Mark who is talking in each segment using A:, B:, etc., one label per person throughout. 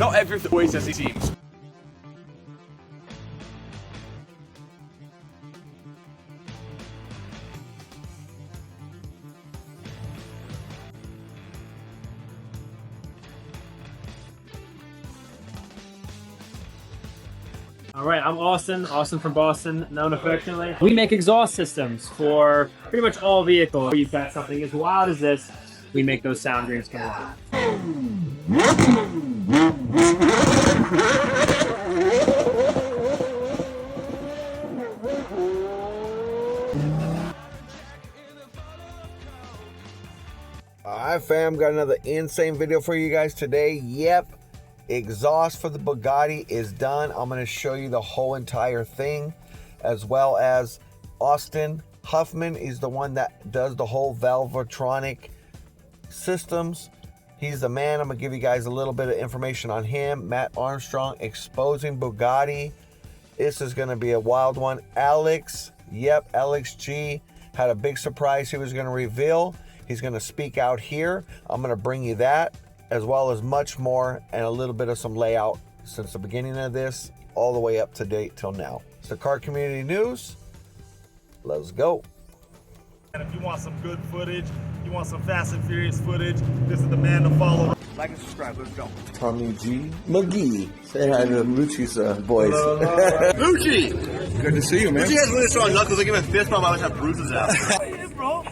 A: Not everything always as it seems.
B: All right, I'm Austin from Boston, known affectionately. We make exhaust systems for pretty much all vehicles. You've got something as wild as this, we make those sound dreams come alive.
C: Alright fam, got another insane video for you guys today. Yep, exhaust for the Bugatti is done. I'm going to show you the whole entire thing, as well as Austin Huffman is the one that does the whole Valvetronic systems. He's the man. I'm going to give you guys a little bit of information on him. Matt Armstrong exposing Bugatti. This is going to be a wild one. Alex, yep, Alex G had a big surprise he was going to reveal. He's going to speak out here. I'm going to bring you that, as well as much more, and a little bit of some layout since the beginning of this all the way up to date till now. It's the car community news. Let's go.
D: And if you want some good footage, you want some Fast and Furious footage, this is the man to follow. Like and subscribe. Let's go.
E: Tommy G. McGee. Say hi to Lucci's boys.
D: Lucci!
E: Good to see you, man.
D: Lucci has really strong knuckles. I give him a fist bump. I always have bruises out. Hey, bro.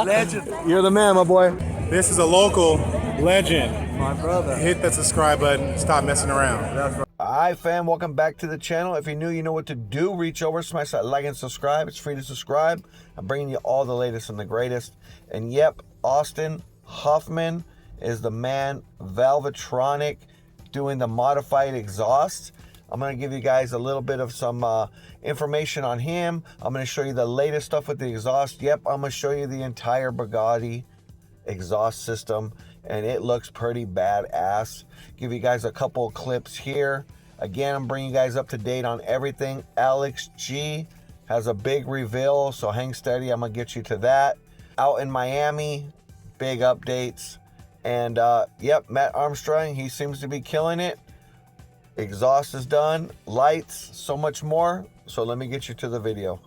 D: Legend.
E: You're the man, my boy.
F: This is a local legend.
E: My brother.
F: Hit that subscribe button. Stop messing around.
E: That's right.
C: Alright fam, welcome back to the channel. If you're new, you know what to do. Reach over, smash that like and subscribe. It's free to subscribe. I'm bringing you all the latest and the greatest. And yep, Austin Huffman is the man. Valvetronic, doing the modified exhaust. I'm going to give you guys a little bit of some information on him. I'm going to show you the latest stuff with the exhaust. Yep, I'm going to show you the entire Bugatti exhaust system, and it looks pretty badass. Give you guys a couple of clips here. Again, I'm bringing you guys up to date on everything. Alex G has a big reveal, so hang steady. I'm going to get you to that. Out in Miami, big updates. And yep, Matt Armstrong, he seems to be killing it. Exhaust is done, lights, so much more. So let me get you to the video.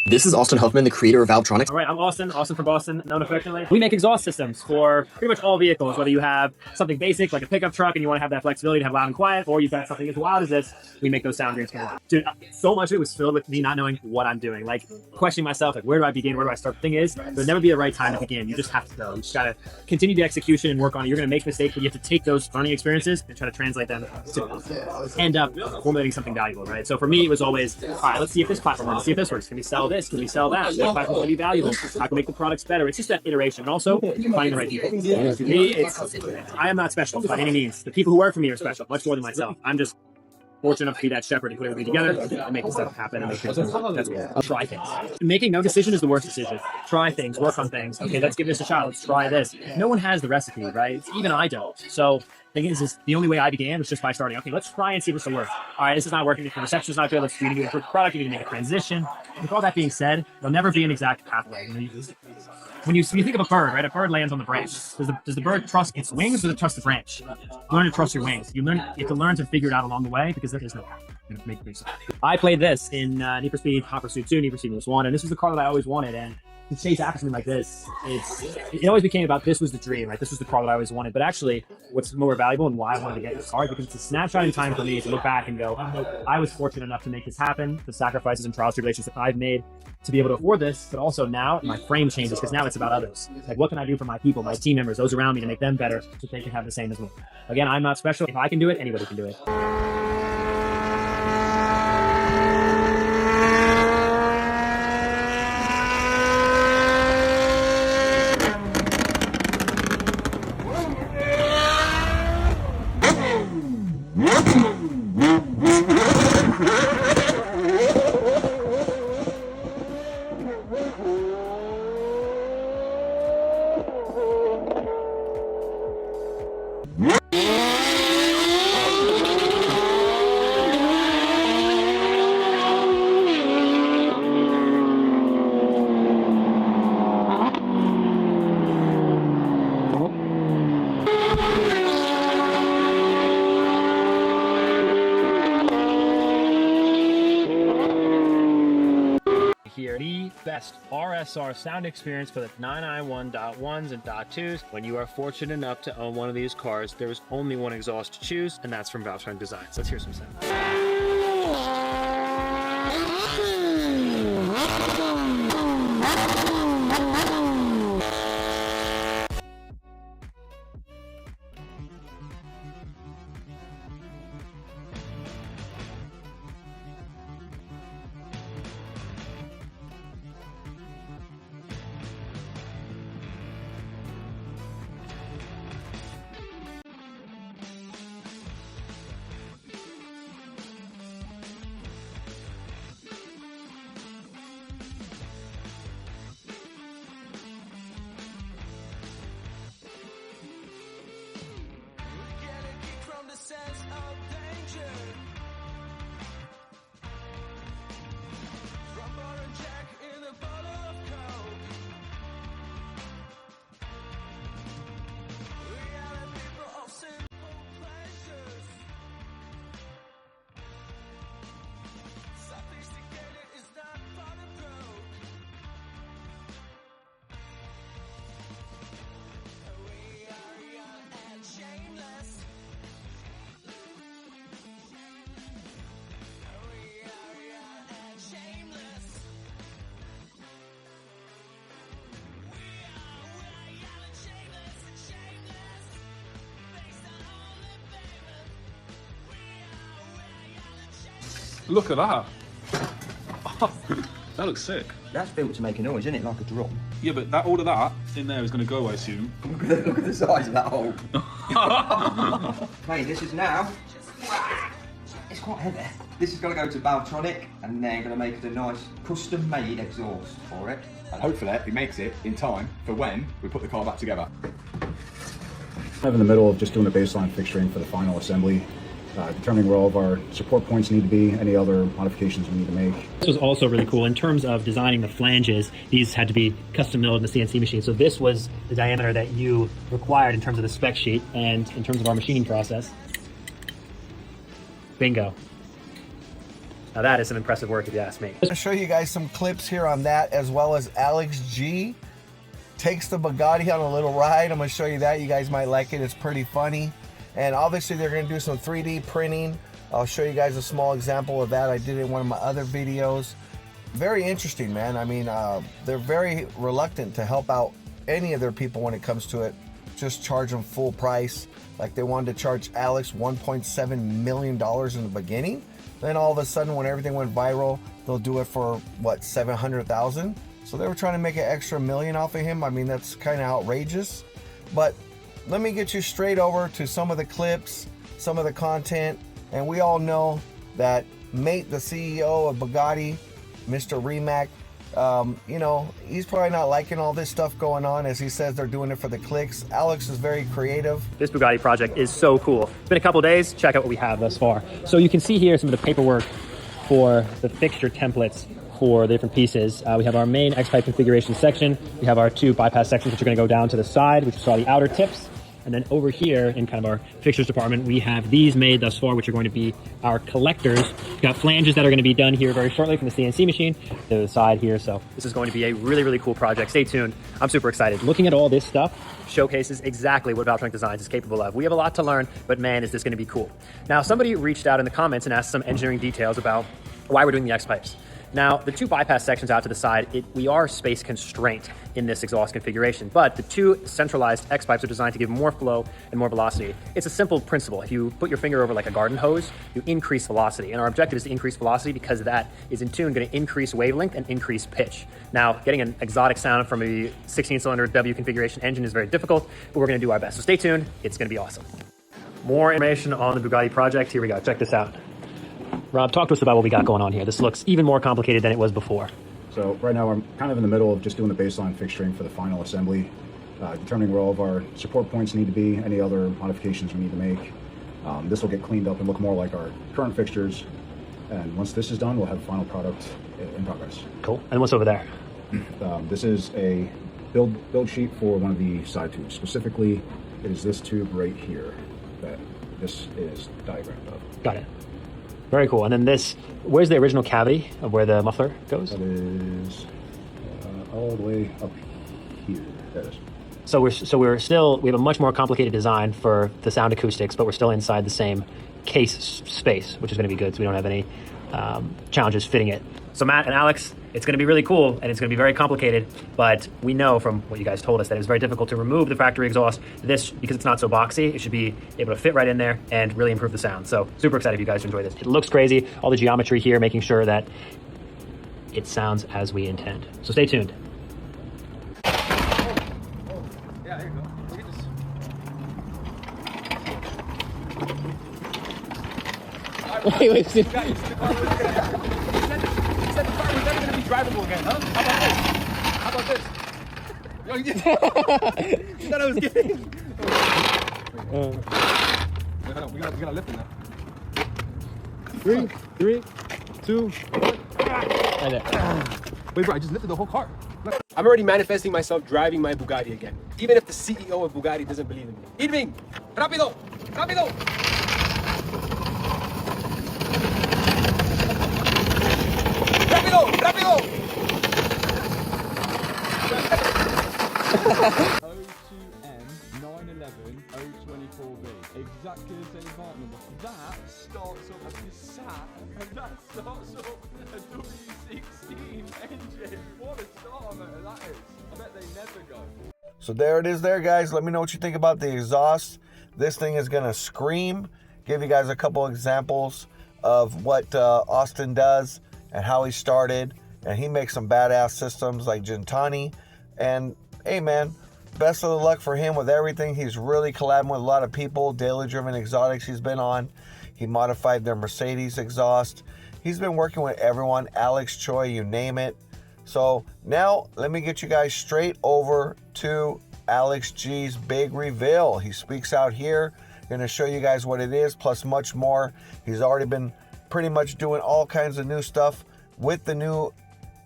G: This is Austin Huffman, the creator of Valvetronic.
B: All right, I'm Austin from Boston, known affectionately. We make exhaust systems for pretty much all vehicles, whether you have something basic like a pickup truck and you want to have that flexibility to have loud and quiet, or you've got something as wild as this, we make those sound dreams come alive. Dude, so much of it was filled with me not knowing what I'm doing, like questioning myself, like where do I begin, where do I start? The thing is, there'll never be a right time to begin. You just have to go. You just got to continue the execution and work on it. You're going to make mistakes, but you have to take those learning experiences and try to translate them to end up formulating something valuable, right? So for me, it was always, all right, let's see if this platform works, let's see if this works. Can we sell this? Can we sell that? What platform's going to be valuable? How can we make the products better? It's just that iteration, and also finding the right people. For me, I am not special by any means. The people who work for me are special, much more than myself. I'm just fortunate enough to be that shepherd and put everything together and make stuff happen and make things happen. That's what try things. Making no decision is the worst decision. Try things, work on things. Okay, let's give this a shot. Let's try this. No one has the recipe, right? Even I don't. So the thing is the only way I began was just by starting. Okay, let's try and see if this will work. All right, this is not working. The reception's not good. We need to improve the product. You need to make a transition. With all that being said, there'll never be an exact pathway. When you think of a bird, right? A bird lands on the branch. Does the bird trust its wings or does it trust the branch? Learn to trust your wings. You have to learn to figure it out along the way, because there is no path. I played this in Need for Speed Hot Pursuit 2, Need for Speed Most Wanted, and this was the car that I always wanted. And to chase after something like this, it always became about this was the dream, right? This was the car that I always wanted. But actually, what's more valuable and why I wanted to get this car, because it's a snapshot in time for me to look back and go, I was fortunate enough to make this happen. The sacrifices and trials and tribulations that I've made to be able to afford this, but also now my frame changes, because now it's about others. Like, what can I do for my people, my team members, those around me, to make them better so they can have the same as me? Again, I'm not special. If I can do it, anybody can do it. best RSR sound experience for the 991.1s and .2s. When you are fortunate enough to own one of these cars, there is only one exhaust to choose, and that's from Armstrong Designs. Let's hear some sound.
A: Look at that. That looks sick.
E: That's built to make a noise, isn't it? Like a drum.
A: Yeah, but all of that in there is going to go, I assume.
E: Look at the size of that hole. Mate, this is now... It's quite heavy. This is going to go to Valtronic, and they're going to make it a nice custom-made exhaust for it.
H: And hopefully it makes it in time for when we put the car back together.
I: I'm in the middle of just doing the baseline fixturing for the final assembly. Determining where all of our support points need to be, any other modifications we need to make.
B: This was also really cool in terms of designing the flanges. These had to be custom milled in the CNC machine. So this was the diameter that you required in terms of the spec sheet and in terms of our machining process. Bingo. Now that is some impressive work if you ask me.
C: I'll show you guys some clips here on that, as well as Alex G takes the Bugatti on a little ride. I'm gonna show you that. You guys might like it. It's pretty funny. And obviously they're going to do some 3D printing. I'll show you guys a small example of that. I did it in one of my other videos. Very interesting, man. I mean, they're very reluctant to help out any of their people when it comes to it. Just charge them full price. Like they wanted to charge Alex $1.7 million in the beginning. Then all of a sudden when everything went viral, they'll do it for what, 700,000? So they were trying to make an extra million off of him. I mean, that's kind of outrageous. But let me get you straight over to some of the clips, some of the content, and we all know that Mate, the CEO of Bugatti, Mr. Rimac, you know, he's probably not liking all this stuff going on. As he says, they're doing it for the clicks. Alex is very creative.
B: This Bugatti project is so cool. It's been a couple days. Check out what we have thus far. So you can see here some of the paperwork for the fixture templates for the different pieces. We have our main X-pipe configuration section. We have our two bypass sections, which are going to go down to the side, which you saw the outer tips. And then over here in kind of our fixtures department, we have these made thus far, which are going to be our collectors. We've got flanges that are going to be done here very shortly from the CNC machine to the side here. So this is going to be a really, really cool project. Stay tuned. I'm super excited. Looking at all this stuff showcases exactly what Valtronic Designs is capable of. We have a lot to learn, but man, is this going to be cool. Now, somebody reached out in the comments and asked some engineering details about why we're doing the X-pipes. Now, the two bypass sections out to the side, we are space constrained in this exhaust configuration, but the two centralized X-pipes are designed to give more flow and more velocity. It's a simple principle. If you put your finger over like a garden hose, you increase velocity, and our objective is to increase velocity because that is in tune going to increase wavelength and increase pitch. Now, getting an exotic sound from a 16-cylinder W configuration engine is very difficult, but we're going to do our best. So stay tuned. It's going to be awesome. More information on the Bugatti project. Here we go. Check this out. Rob, talk to us about what we got going on here. This looks even more complicated than it was before.
I: So right now I'm kind of in the middle of just doing the baseline fixturing for the final assembly, determining where all of our support points need to be, any other modifications we need to make. This will get cleaned up and look more like our current fixtures. And once this is done, we'll have a final product in progress.
B: Cool. And what's over there?
I: This is a build sheet for one of the side tubes. Specifically, it is this tube right here that this is diagrammed of.
B: Got it. Very cool. And then this, where's the original cavity of where the muffler goes?
I: That is all the way up here. There it is.
B: So we have a much more complicated design for the sound acoustics, but we're still inside the same case space, which is going to be good. So we don't have any challenges fitting it. So Matt and Alex, it's going to be really cool and it's going to be very complicated, but we know from what you guys told us that it's very difficult to remove the factory exhaust. This, because it's not so boxy, it should be able to fit right in there and really improve the sound. So super excited for you guys to enjoy this. It looks crazy, all the geometry here, making sure that it sounds as we intend. So stay tuned.
A: Yeah, there you go. Look at this.
B: Wait,
A: He said the car was never going to be drivable again, huh? How about this? Yo, you thought I was kidding? Wait, hold on. We gotta lift it now.
J: 3, 2, 1.
A: Wait, bro, I just lifted the whole car. Look.
J: I'm already manifesting myself driving my Bugatti again. Even if the CEO of Bugatti doesn't believe in me. Irving, rápido, rápido. Rápido, rápido.
K: 02M 911 024B. Exactly the same part number. That starts up as you sat, and that starts up a W16 engine. What a starter that is. I bet they never go.
C: So there it is there, guys. Let me know what you think about the exhaust. This thing is going to scream. Give you guys a couple examples of what Austin does and how he started. And he makes some badass systems like Gentani. And hey, man, best of the luck for him with everything. He's really collabing with a lot of people. Daily Driven Exotics he's been on. He modified their Mercedes exhaust. He's been working with everyone. Alex Choi, you name it. So now let me get you guys straight over to Alex G's big reveal. He speaks out here. Going to show you guys what it is, plus much more. He's already been pretty much doing all kinds of new stuff with the new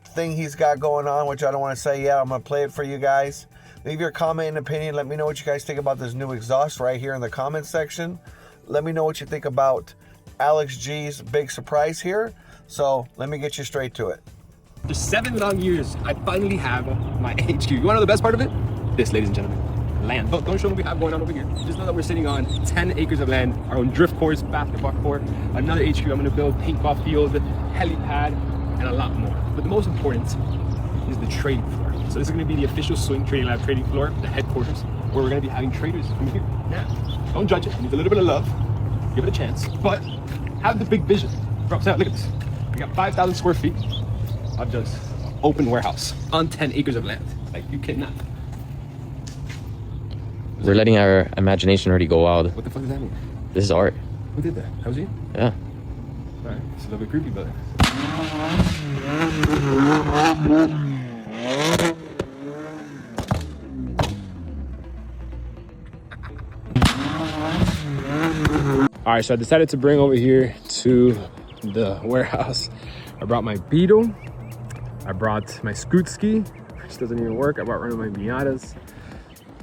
C: thing he's got going on, which I don't want to say yet. I'm going to play it for you guys. Leave your comment and opinion. Let me know what you guys think about this new exhaust right here in the comment section. Let me know what you think about Alex G's big surprise here. So let me get you straight to it.
J: After 7 long years, I finally have my HQ. You want to know the best part of it? This, ladies and gentlemen. Land. Don't show what we have going on over here. Just know that we're sitting on 10 acres of land, our own drift course, basketball court, another HQ I'm going to build, paintball field, helipad, and a lot more. But the most important is the trading floor. So this is going to be the official Swing Trading Lab trading floor, the headquarters, where we're going to be having traders from here. Now, don't judge it. It needs a little bit of love. Give it a chance. But have the big vision. Bro, look at this. We got 5,000 square feet of just open warehouse on 10 acres of land. Like, you cannot.
L: We're letting our imagination already go wild.
J: What the fuck does that mean?
L: This is art.
J: Who did that? That was you?
L: Yeah.
J: Alright, it's a little bit creepy, brother. Alright, so I decided to bring over here to the warehouse. I brought my Beetle. I brought my scoot ski, which doesn't even work. I brought one of my Miatas.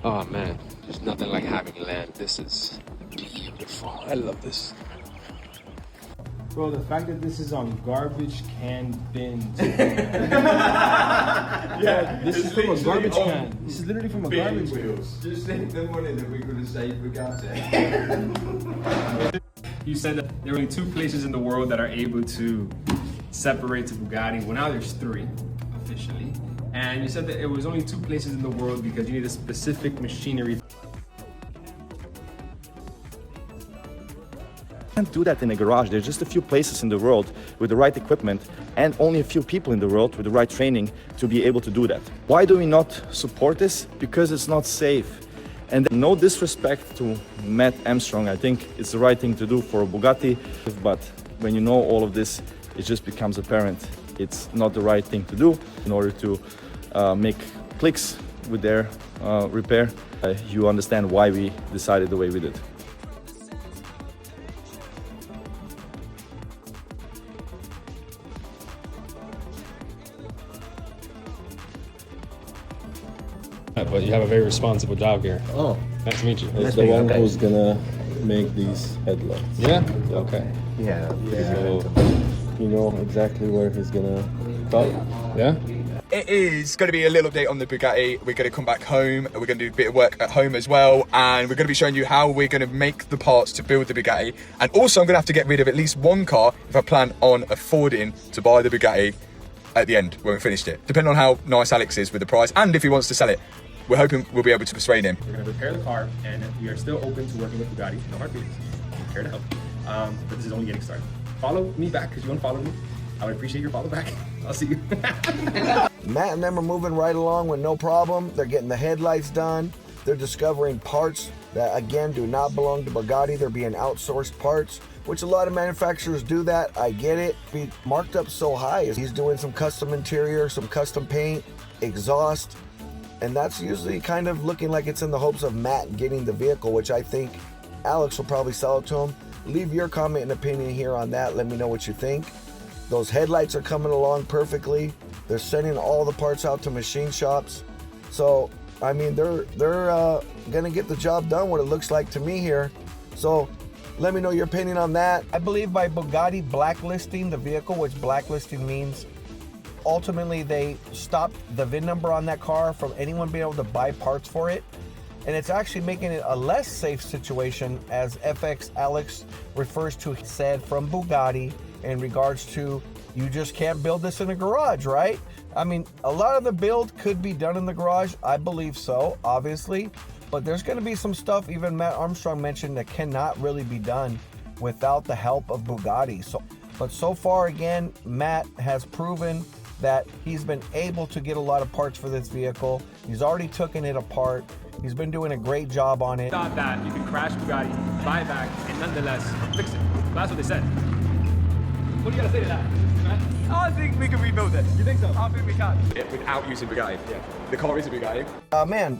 J: Oh man, there's nothing like having land. This is beautiful. I love this.
M: Bro, the fact that this is on garbage can bins.
J: Yeah,
M: this is from a garbage can. This is literally from a garbage can.
H: Just think the money that we could have saved Bugatti.
J: You said that there are only 2 places in the world that are able to separate to Bugatti. Well, now there's 3 officially. And you said that it was only 2 places in the world because you need a specific machinery.
N: Can't do that in a garage. There's just a few places in the world with the right equipment and only a few people in the world with the right training to be able to do that. Why do we not support this? Because it's not safe. And no disrespect to Matt Armstrong, I think it's the right thing to do for a Bugatti, but when you know all of this, it just becomes apparent it's not the right thing to do in order to make clicks with their repair. You understand why we decided the way we did.
J: But you have a very responsible job here.
O: Oh.
J: Nice to meet you.
O: It's the one who's gonna make these headlights.
J: Yeah? Okay.
O: Yeah. So you know exactly where he's gonna cut.
J: Yeah?
H: it is going to be a little update on the Bugatti. We're going to come back home, we're going to do a bit of work at home as well, and we're going to be showing you how we're going to make the parts to build the Bugatti. And also I'm going to have to get rid of at least one car if I plan on affording to buy the Bugatti at the end when we finished it, depending on how nice Alex is with the price and if he wants to sell it. We're hoping we'll be able to persuade him.
J: We're going to repair the car, and we are still open to working with Bugatti. No hard feelings. We're here to help. But this is only getting started. Follow me back because you unfollowed me. I would appreciate your follow back. I'll see you.
C: Matt and them are moving right along with no problem. They're getting the headlights done. They're discovering parts that, again, do not belong to Bugatti. They're being outsourced parts, which a lot of manufacturers do that. I get it. Be marked up so high. He's doing some custom interior, some custom paint, exhaust, and that's usually kind of looking like it's in the hopes of Matt getting the vehicle, which I think Alex will probably sell it to him. Leave your comment and opinion here on that. Let me know what you think. Those headlights are coming along perfectly. They're sending all the parts out to machine shops. So, I mean, they're gonna get the job done, what it looks like to me here. So, let me know your opinion on that. I believe by Bugatti blacklisting the vehicle, which blacklisting means ultimately they stopped the VIN number on that car from anyone being able to buy parts for it. And it's actually making it a less safe situation, as FX Alex refers to, said from Bugatti, in regards to, you just can't build this in a garage, right? I mean, a lot of the build could be done in the garage. I believe so, obviously. But there's going to be some stuff, even Matt Armstrong mentioned, that cannot really be done without the help of Bugatti. But so far, again, Matt has proven that he's been able to get a lot of parts for this vehicle. He's already taken it apart. He's been doing a great job on it.
J: Thought that you could crash Bugatti, buy it back, and nonetheless fix it. That's what they said. What do you gotta say to that?
A: I think we can rebuild it.
J: You think so?
A: I think we can.
H: Without using Bugatti. Yeah. The car is a Bugatti.
C: Man,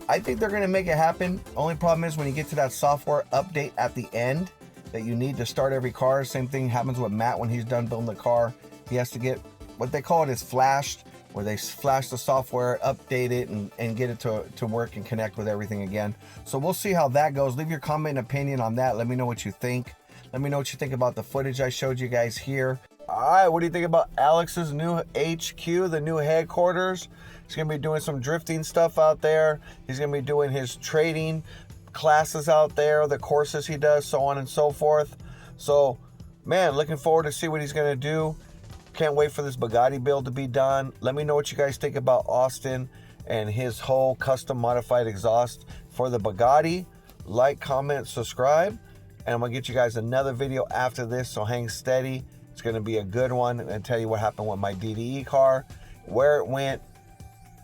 C: I think they're gonna make it happen. Only problem is when you get to that software update at the end that you need to start every car. Same thing happens with Matt when he's done building the car. He has to get, what they call it is flashed, where they flash the software, update it, and get it to work and connect with everything again. So we'll see how that goes. Leave your comment and opinion on that. Let me know what you think. Let me know what you think about the footage I showed you guys here. All right, what do you think about Alex's new HQ, the new headquarters? He's gonna be doing some drifting stuff out there. He's gonna be doing his trading classes out there, the courses he does, so on and so forth. So, man, looking forward to see what he's gonna do. Can't wait for this Bugatti build to be done. Let me know what you guys think about Austin and his whole custom modified exhaust for the Bugatti. Like, comment, subscribe. And I'm gonna get you guys another video after this, so hang steady. It's gonna be a good one, and tell you what happened with my DDE car, where it went,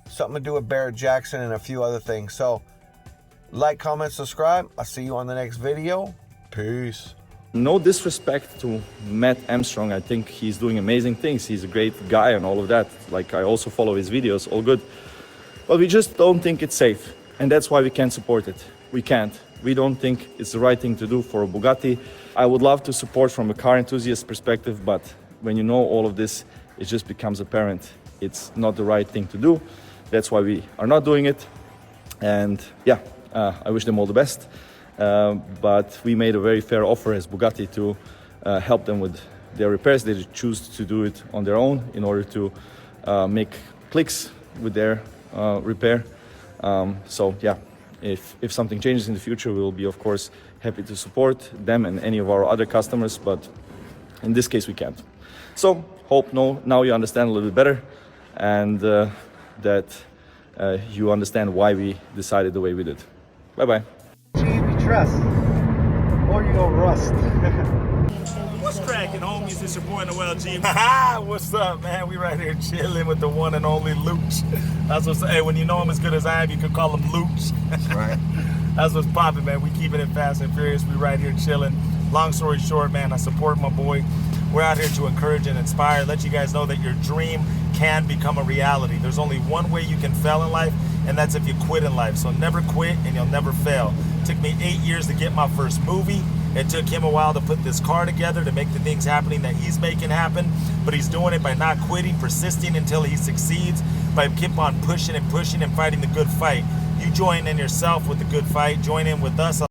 C: something to do with Barrett Jackson, and a few other things. So, like, comment, subscribe. I'll see you on the next video. Peace.
N: No disrespect to Matt Armstrong. I think he's doing amazing things. He's a great guy and all of that. Like, I also follow his videos, all good. But we just don't think it's safe. And that's why we can't support it. We can't. We don't think it's the right thing to do for a Bugatti. I would love to support from a car enthusiast perspective, but when you know all of this, it just becomes apparent it's not the right thing to do. That's why we are not doing it. And yeah, I wish them all the best. But we made a very fair offer as Bugatti to help them with their repairs. They choose to do it on their own in order to make clicks with their repair. So yeah, if something changes in the future, we will be, of course, happy to support them and any of our other customers, but in this case we can't. So hope now you understand a little bit better, and that you understand why we decided the way we did. Bye-bye.
D: Trust, or you gonna rust. What's cracking, homies? It's your boy Noel G. What's up, man? We right here chilling with the one and only Luch. That's what's, hey, when you know him as good as I am, you can call him Luch. Right. That's what's popping, man. We keeping it fast and furious. We right here chilling. Long story short, man, I support my boy. We're out here to encourage and inspire, let you guys know that your dream can become a reality. There's only one way you can fail in life, and that's if you quit in life. So never quit and you'll never fail. It took me 8 years to get my first movie. It took him a while to put this car together, to make the things happening that he's making happen. But he's doing it by not quitting, persisting until he succeeds, by keep on pushing and pushing and fighting the good fight. You join in yourself with the good fight. Join in with us.